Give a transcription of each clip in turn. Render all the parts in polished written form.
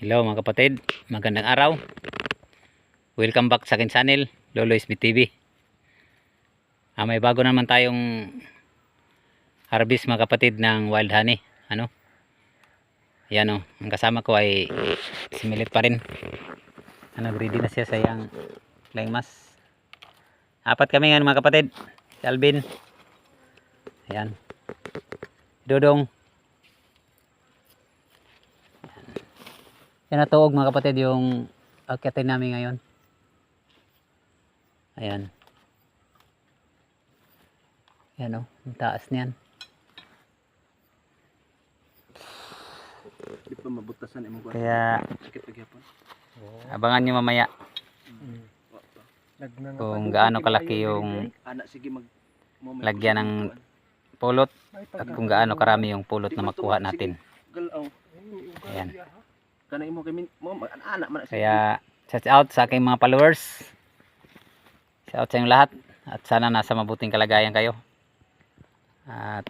Hello mga kapatid, magandang araw. Welcome back sa akin channel, Lolo SB TV. May bago naman tayong harvest mga kapatid ng wild honey. Ayan ang kasama ko ay si Milit pa rin. Ready na siya sa iyang flying mask. Apat kami ngayon mga kapatid. Si Alvin. Ayan. Dodong. Yan natuog mga kapatid yung akyatin namin ngayon. Ayan. Yan ang taas niyan. Di pa mabutasan imong kuan. Kaya Sakit pagyapon. abangan nyo mamaya kung gaano kalaki yung Ana sige lagyan ng pulot at kung gaano karami yung pulot na makuha natin. Ayan. Kana imo kay mo ana man. Kaya shout out sa aking mga followers. Shout out sa inyong lahat at sana nasa mabuting kalagayan kayo. At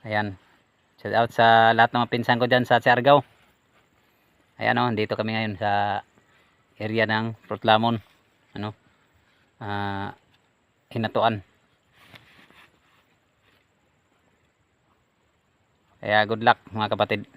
ayan. Shout out sa lahat ng mga pinsan ko dyan sa Siargao. Ayan dito kami ngayon sa area ng Fruit Lamon. Hinatuan. Kaya good luck mga kapatid.